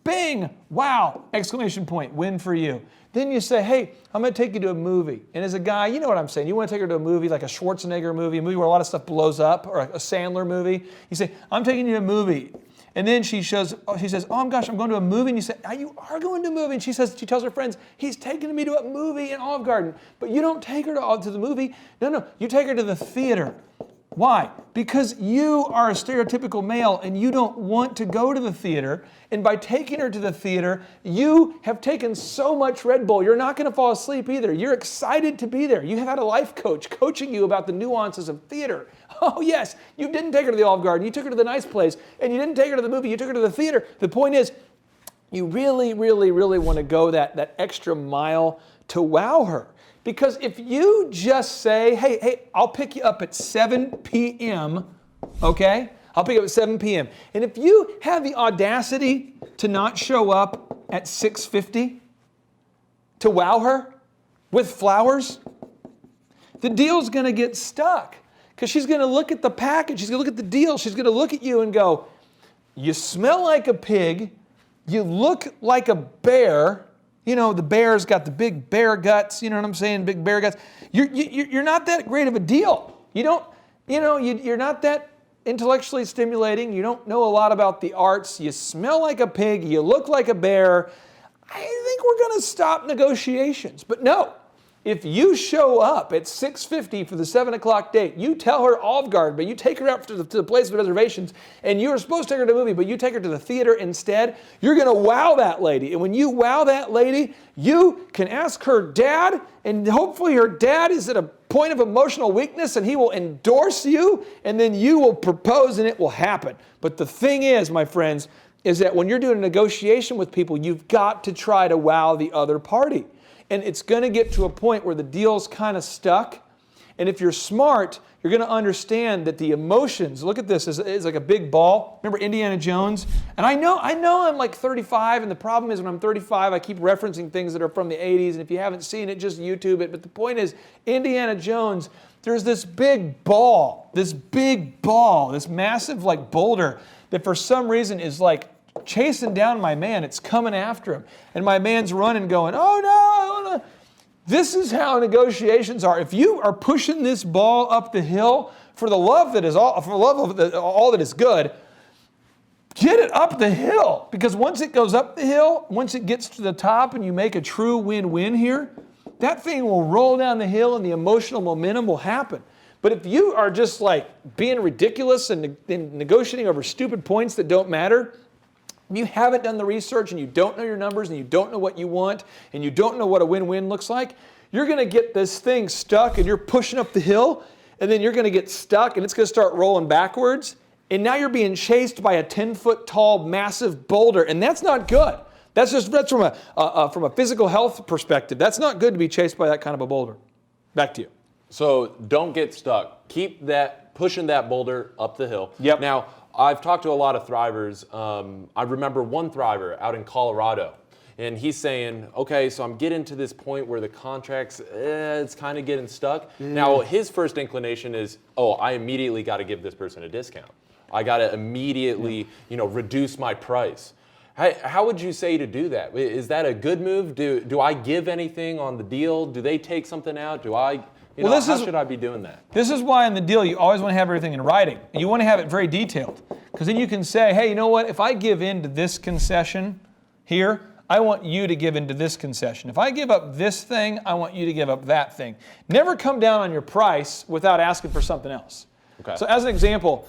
bing, wow, exclamation point, win for you. Then you say, hey, I'm going to take you to a movie. And as a guy, you know what I'm saying. You want to take her to a movie, like a Schwarzenegger movie, a movie where a lot of stuff blows up, or a Sandler movie. You say, I'm taking you to a movie. And then she says, oh gosh, I'm going to a movie. And you say, you are going to a movie. And she tells her friends, he's taking me to a movie in Olive Garden. But you don't take her to the movie. No, you take her to the theater. Why? Because you are a stereotypical male and you don't want to go to the theater. And by taking her to the theater, you have taken so much Red Bull, you're not going to fall asleep either. You're excited to be there. You have had a life coach coaching you about the nuances of theater. Oh yes, you didn't take her to the Olive Garden, you took her to the nice place, and you didn't take her to the movie, you took her to the theater. The point is, you really, really, really want to go that extra mile to wow her. Because if you just say, hey, I'll pick you up at 7 p.m., okay? I'll pick you up at 7 p.m. And if you have the audacity to not show up at 6:50 to wow her with flowers, the deal's going to get stuck. Because she's going to look at the package, she's going to look at the deal, she's going to look at you and go, you smell like a pig, you look like a bear. You know, the bear's got the big bear guts, you know what I'm saying, big bear guts. You're not that great of a deal. You're not that intellectually stimulating. You don't know a lot about the arts. You smell like a pig. You look like a bear. I think we're going to stop negotiations. But no, if you show up at 6:50 for the 7 o'clock date, you tell her Olive Garden, but you take her out to the place of reservations, and you were supposed to take her to a movie, but you take her to the theater instead, you're going to wow that lady. And when you wow that lady, you can ask her dad, and hopefully her dad is at a point of emotional weakness, and he will endorse you, and then you will propose, and it will happen. But the thing is, my friends, is that when you're doing a negotiation with people, you've got to try to wow the other party. And it's going to get to a point where the deal's kind of stuck. And if you're smart, you're going to understand that the emotions, look at this, is like a big ball. Remember Indiana Jones? And I know I'm like 35, and the problem is when I'm 35, I keep referencing things that are from the 80s, and if you haven't seen it, just YouTube it. But the point is, Indiana Jones, there's this big ball, this massive like boulder that for some reason is like chasing down my man. It's coming after him. And my man's running going, oh no. This is how negotiations are. If you are pushing this ball up the hill for the love that is all that is good, get it up the hill. Because once it goes up the hill, once it gets to the top and you make a true win-win here, that thing will roll down the hill and the emotional momentum will happen. But if you are just like being ridiculous and negotiating over stupid points that don't matter, you haven't done the research and you don't know your numbers and you don't know what you want and you don't know what a win-win looks like, you're going to get this thing stuck and you're pushing up the hill and then you're going to get stuck and it's going to start rolling backwards. And now you're being chased by a 10-foot tall, massive boulder, and that's not good. That's from a physical health perspective. That's not good to be chased by that kind of a boulder. Back to you. So don't get stuck. Keep pushing that boulder up the hill. Yep. Now, I've talked to a lot of thrivers. I remember one thriver out in Colorado, and he's saying, okay, so I'm getting to this point where the contract's, it's kind of getting stuck. Now, his first inclination is, I immediately got to give this person a discount. I got to immediately, reduce my price. How would you say to do that? Is that a good move? Do I give anything on the deal? Do they take something out? Do I... how should I be doing that? This is why in the deal you always want to have everything in writing. And you want to have it very detailed. Because then you can say, hey, you know what? If I give in to this concession here, I want you to give in to this concession. If I give up this thing, I want you to give up that thing. Never come down on your price without asking for something else. Okay. So as an example,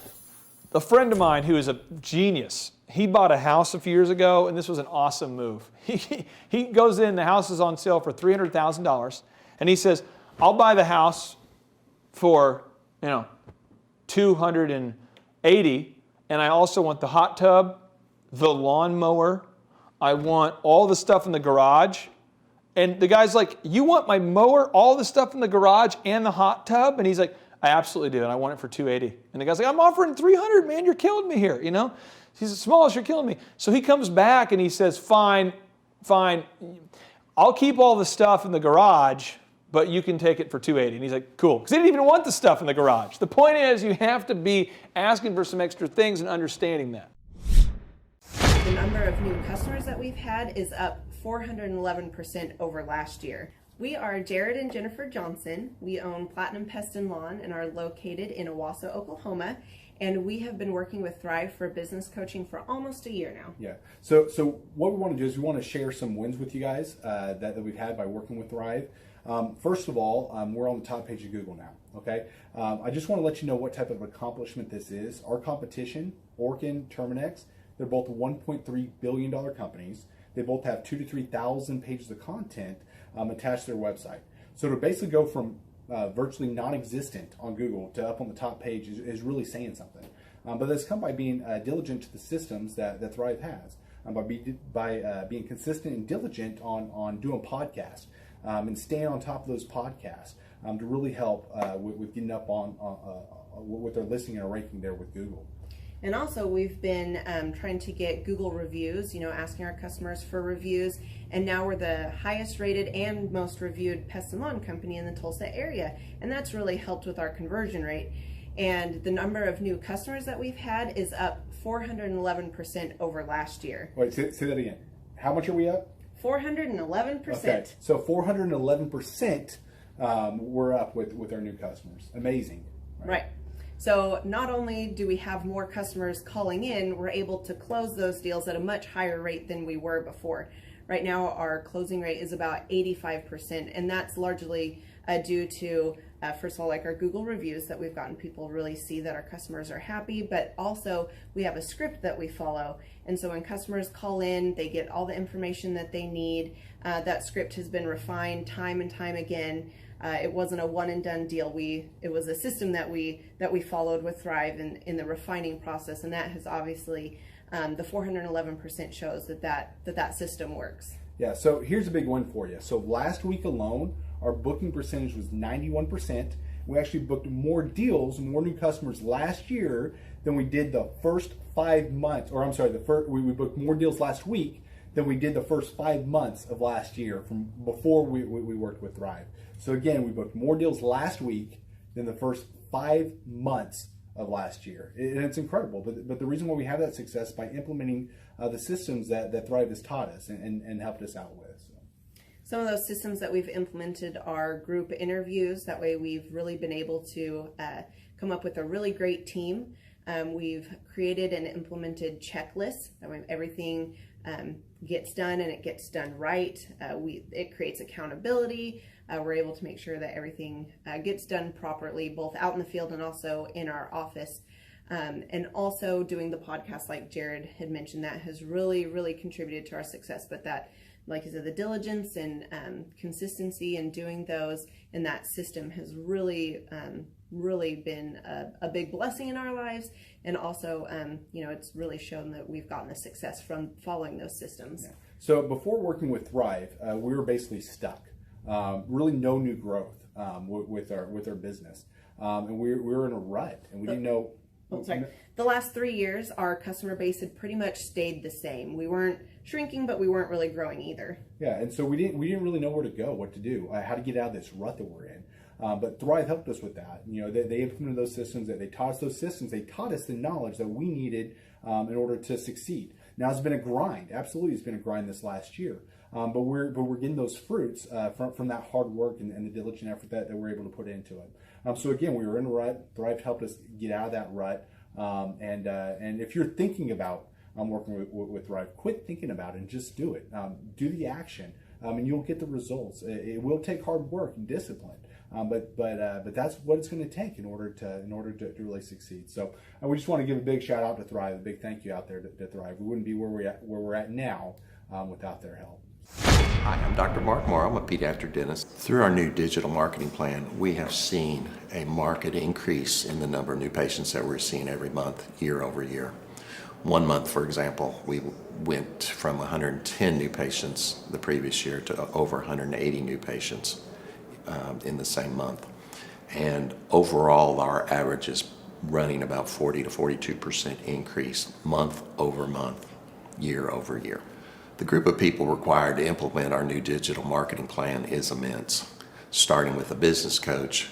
a friend of mine who is a genius, he bought a house a few years ago, and this was an awesome move. He goes in, the house is on sale for $300,000, and he says, I'll buy the house for, $280, and I also want the hot tub, the lawnmower, I want all the stuff in the garage. And the guy's like, you want my mower, all the stuff in the garage, and the hot tub? And he's like, I absolutely do, and I want it for $280. And the guy's like, I'm offering $300, man, you're killing me here, He says, Smalls, you're killing me. So he comes back and he says, fine, I'll keep all the stuff in the garage, but you can take it for $280. And he's like, cool. Because he didn't even want the stuff in the garage. The point is you have to be asking for some extra things and understanding that. The number of new customers that we've had is up 411% over last year. We are Jared and Jennifer Johnson. We own Platinum Pest and Lawn and are located in Owasso, Oklahoma. And we have been working with Thrive for business coaching for almost a year now. Yeah. So what we want to do is we want to share some wins with you guys that we've had by working with Thrive. First of all, we're on the top page of Google now, okay? I just want to let you know what type of accomplishment this is. Our competition, Orkin, Terminix, they're both $1.3 billion companies. They both have 2,000 to 3,000 pages of content attached to their website. So to basically go from virtually non-existent on Google to up on the top page is really saying something. But that's come by being diligent to the systems that Thrive has, by being consistent and diligent on doing podcasts and staying on top of those podcasts to really help with getting up on with their listing and our ranking there with Google. And also, we've been trying to get Google reviews, asking our customers for reviews. And now we're the highest rated and most reviewed pest and lawn company in the Tulsa area. And that's really helped with our conversion rate. And the number of new customers that we've had is up 411% over last year. Wait, say that again. How much are we up? 411%. Okay, so 411% we're up with our new customers. Amazing. Right. So not only do we have more customers calling in, we're able to close those deals at a much higher rate than we were before. Right now, our closing rate is about 85%, and that's largely due to, first of all, like our Google reviews that we've gotten people really see that our customers are happy, but also we have a script that we follow. And so when customers call in, they get all the information that they need. That script has been refined time and time again. It wasn't a one and done deal. It was a system that we followed with Thrive in the refining process, and that has obviously the 411% shows that system works. Yeah. So here's a big one for you. So last week alone, our booking percentage was 91%. We actually booked more deals, more new customers last year than we did the first 5 months. Or I'm sorry, we booked more deals last week than we did the first 5 months of last year from before we worked with Thrive. So again, we booked more deals last week than the first 5 months of last year. And it's incredible. But the reason why we have that success is by implementing the systems that Thrive has taught us and helped us out with. So. Some of those systems that we've implemented are group interviews. That way we've really been able to come up with a really great team. We've created and implemented checklists. That way everything gets done and it gets done right. It creates accountability. We're able to make sure that everything gets done properly, both out in the field and also in our office. And also doing the podcast, like Jared had mentioned, that has really, really contributed to our success. But that, like I said, the diligence and consistency in doing those and that system has really, really been a big blessing in our lives. And also, it's really shown that we've gotten the success from following those systems. Yeah. So before working with Thrive, we were basically stuck. Really no new growth with our business. And we were in a rut and we didn't know. Oh, sorry. The last 3 years, our customer base had pretty much stayed the same. We weren't shrinking, but we weren't really growing either. Yeah, and so we didn't really know where to go, what to do, how to get out of this rut that we're in. But Thrive helped us with that. They implemented those systems. They taught us those systems. They taught us the knowledge that we needed in order to succeed. Now it's been a grind. Absolutely, it's been a grind this last year. But we're getting those fruits from that hard work and the diligent effort that we're able to put into it. So again, we were in a rut. Thrive helped us get out of that rut. And if you're thinking about working with Thrive, quit thinking about it and just do it. Do the action, and you'll get the results. It will take hard work and discipline, but that's what it's going to take in order to really succeed. So we just want to give a big shout out to Thrive, a big thank you out there to Thrive. We wouldn't be where we're at now without their help. Hi, I'm Dr. Mark Moore. I'm a pediatric dentist. Through our new digital marketing plan, we have seen a marked increase in the number of new patients that we're seeing every month, year over year. 1 month, for example, we went from 110 new patients the previous year to over 180 new patients in the same month. And overall, our average is running about 40 to 42% increase month over month, year over year. The group of people required to implement our new digital marketing plan is immense, starting with a business coach,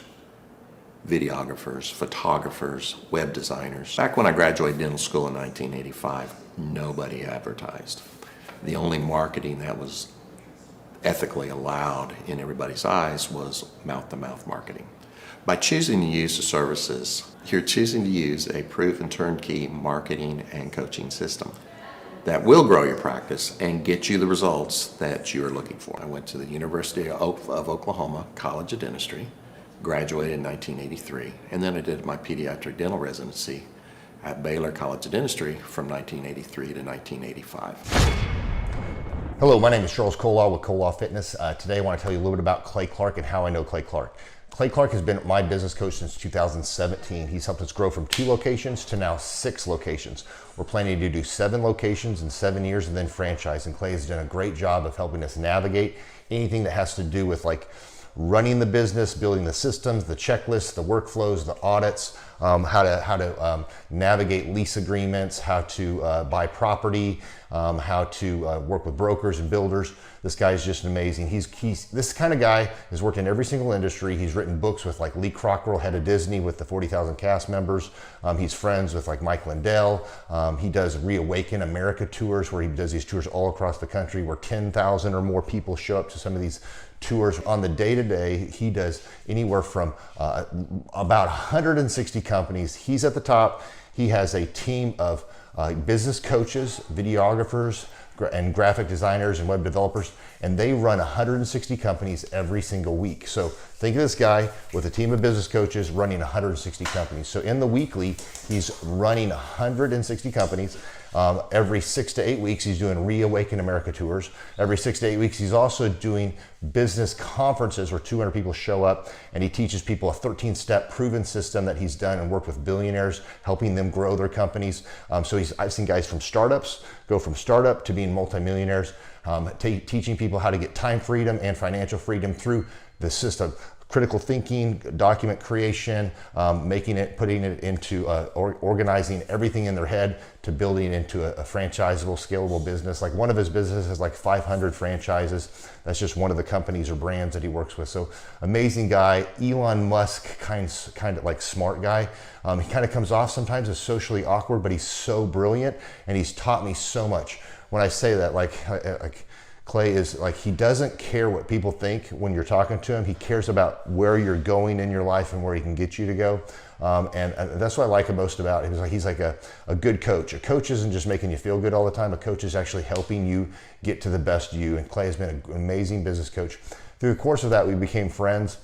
videographers, photographers, web designers. Back when I graduated dental school in 1985, nobody advertised. The only marketing that was ethically allowed in everybody's eyes was mouth-to-mouth marketing. By choosing to use the services, you're choosing to use a proven turnkey marketing and coaching system. that will grow your practice and get you the results that you're looking for. I went to the University of Oklahoma College of Dentistry, graduated in 1983, and then I did my pediatric dental residency at Baylor College of Dentistry from 1983 to 1985. Hello, my name is Charles Kolaw with Kolaw Fitness. Today I want to tell you a little bit about Clay Clark and how I know Clay Clark. Clay Clark has been my business coach since 2017. He's helped us grow from 2 locations to now 6 locations. We're planning to do 7 locations in 7 years and then franchise. And Clay has done a great job of helping us navigate anything that has to do with like running the business, building the systems, the checklists, the workflows, the audits, how to navigate lease agreements, how to buy property, how to work with brokers and builders. This guy is just amazing. He's this kind of guy has worked in every single industry. He's written books with like Lee Cockrell, head of Disney, with the 40,000 cast members. He's friends with like Mike Lindell. He does Reawaken America tours where he does these tours all across the country where 10,000 or more people show up to some of these tours. On the day-to-day, he does anywhere from about 160 companies. He's at the top. He has a team of business coaches, videographers, and graphic designers and web developers, and they run 160 companies every single week. So think of this guy with a team of business coaches running 160 companies. So in the weekly, he's running 160 companies. Every 6 to 8 weeks, he's doing Reawaken America tours. Every 6 to 8 weeks, he's also doing business conferences where 200 people show up, and he teaches people a 13-step proven system that he's done and worked with billionaires, helping them grow their companies. I've seen guys from startups go from startup to being multimillionaires, teaching people how to get time freedom and financial freedom through the system. Critical thinking, document creation, putting it into organizing everything in their head to building into a franchisable, scalable business. Like one of his businesses has like 500 franchises. That's just one of the companies or brands that he works with. So amazing guy, Elon Musk kind of like smart guy. He kind of comes off sometimes as socially awkward, but he's so brilliant and he's taught me so much. When I say that, like Clay is like, he doesn't care what people think when you're talking to him. He cares about where you're going in your life and where he can get you to go. And that's what I like most about him. He's like a good coach. A coach isn't just making you feel good all the time. A coach is actually helping you get to the best you. And Clay has been an amazing business coach. Through the course of that, we became friends.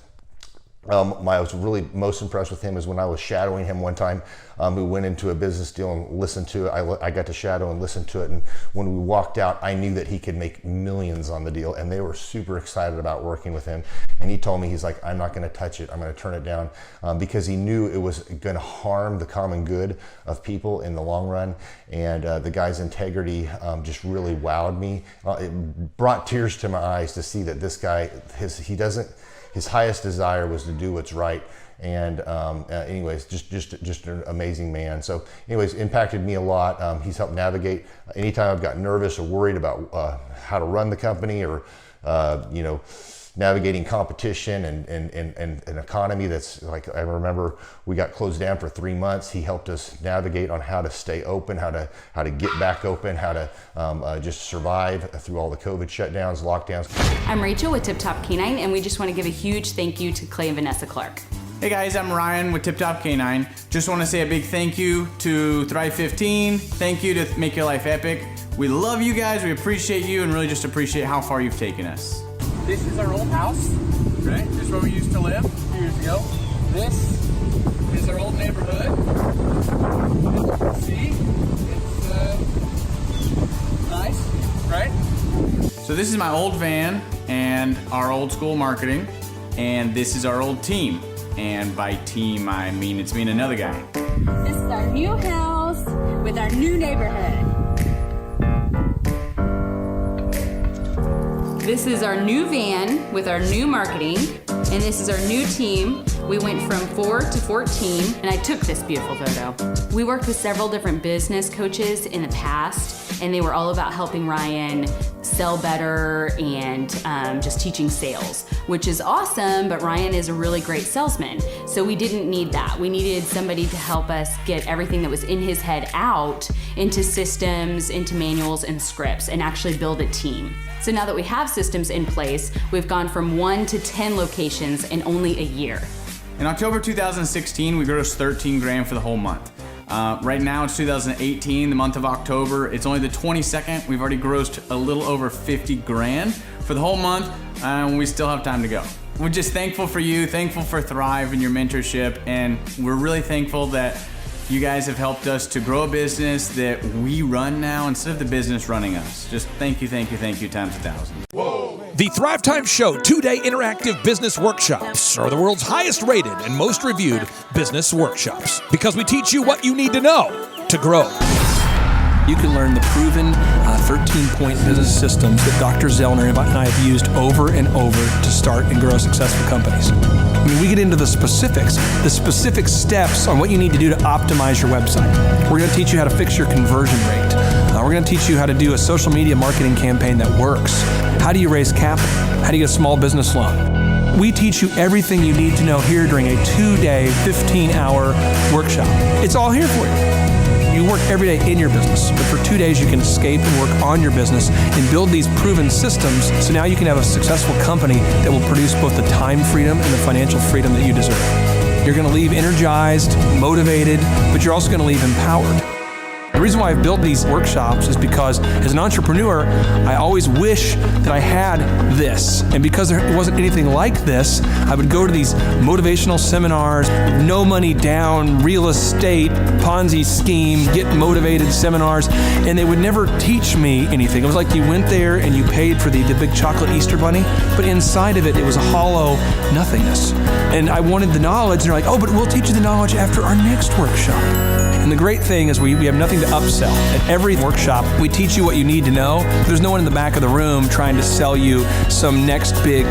I was really most impressed with him is when I was shadowing him one time. We went into a business deal and listened to it. I got to shadow and listen to it. And when we walked out, I knew that he could make millions on the deal. And they were super excited about working with him. And he told me, he's like, I'm not going to touch it. I'm going to turn it down because he knew it was going to harm the common good of people in the long run. And the guy's integrity just really wowed me. It brought tears to my eyes to see that this guy, his highest desire was to do what's right. And anyways, just an amazing man. So anyways, impacted me a lot. He's helped navigate anytime I've got nervous or worried about how to run the company or, navigating competition and an economy that's like, I remember we got closed down for 3 months. He helped us navigate on how to stay open, how to get back open, how to just survive through all the COVID shutdowns, lockdowns. I'm Rachel with Tip Top Canine, and we just want to give a huge thank you to Clay and Vanessa Clark. Hey guys, I'm Ryan with Tip Top Canine. Just want to say a big thank you to Thrive 15. Thank you to Make Your Life Epic. We love you guys, we appreciate you, and really just appreciate how far you've taken us. This is our old house, right? This is where we used to live a few years ago. This is our old neighborhood. See, it's nice, right? So this is my old van and our old school marketing, and this is our old team. And by team, I mean it's me and another guy. This is our new house with our new neighborhood. This is our new van with our new marketing, and this is our new team. We went from 4 to 14, and I took this beautiful photo. We worked with several different business coaches in the past, and they were all about helping Ryan sell better and just teaching sales, which is awesome, but Ryan is a really great salesman. So we didn't need that. We needed somebody to help us get everything that was in his head out into systems, into manuals and scripts, and actually build a team. So now that we have systems in place, we've gone from 1 to 10 locations in only a year. In October 2016, we grossed $13 grand for the whole month. Right now it's 2018, the month of October. It's only the 22nd. We've already grossed a little over 50 grand for the whole month, and we still have time to go. We're just thankful for you, thankful for Thrive and your mentorship, and we're really thankful that you guys have helped us to grow a business that we run now instead of the business running us. Just thank you times 1,000. The Thrive Time Show 2-day interactive business workshops are the world's highest rated and most reviewed business workshops because we teach you what you need to know to grow. You can learn the proven 13-point business systems that Dr. Zellner and I have used over and over to start and grow successful companies. I mean, we get into the specific steps on what you need to do to optimize your website. We're going to teach you how to fix your conversion rate. We're going to teach you how to do a social media marketing campaign that works. How do you raise capital? How do you get a small business loan? We teach you everything you need to know here during a 2-day, 15-hour workshop. It's all here for you. You work every day in your business, but for 2 days you can escape and work on your business and build these proven systems so now you can have a successful company that will produce both the time freedom and the financial freedom that you deserve. You're going to leave energized, motivated, but you're also going to leave empowered. The reason why I've built these workshops is because as an entrepreneur, I always wish that I had this. And because there wasn't anything like this, I would go to these motivational seminars, no money down, real estate, Ponzi scheme, get motivated seminars, and they would never teach me anything. It was like you went there and you paid for the big chocolate Easter bunny, but inside of it, it was a hollow nothingness. And I wanted the knowledge, and they're like, oh, but we'll teach you the knowledge after our next workshop. And the great thing is we have nothing to upsell. At every workshop, we teach you what you need to know. There's no one in the back of the room trying to sell you some next big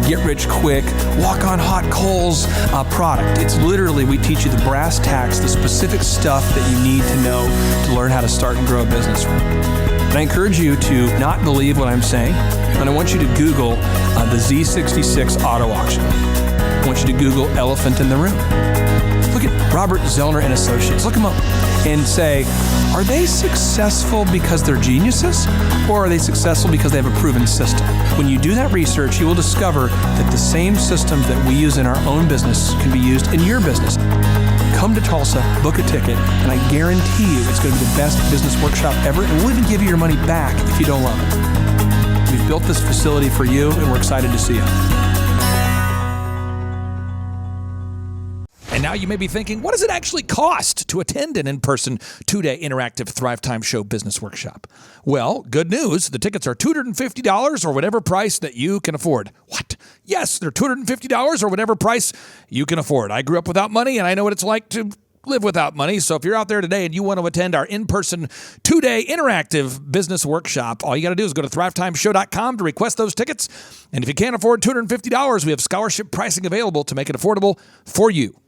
get-rich-quick, walk-on-hot coals product. It's literally, we teach you the brass tacks, the specific stuff that you need to know to learn how to start and grow a business. And I encourage you to not believe what I'm saying, and I want you to Google the Z66 auto auction. I want you to Google elephant in the room. Look at Robert Zellner and Associates. Look them up and say, are they successful because they're geniuses, or are they successful because they have a proven system? When you do that research, you will discover that the same systems that we use in our own business can be used in your business. Come to Tulsa, book a ticket, and I guarantee you it's going to be the best business workshop ever, and we'll even give you your money back if you don't love it. We've built this facility for you, and we're excited to see you. And now you may be thinking, what does it actually cost to attend an in-person 2-day interactive Thrive Time Show business workshop? Well, good news. The tickets are $250 or whatever price that you can afford. What? Yes, they're $250 or whatever price you can afford. I grew up without money, and I know what it's like to live without money. So if you're out there today and you want to attend our in-person 2-day interactive business workshop, all you got to do is go to thrivetimeshow.com to request those tickets. And if you can't afford $250, we have scholarship pricing available to make it affordable for you.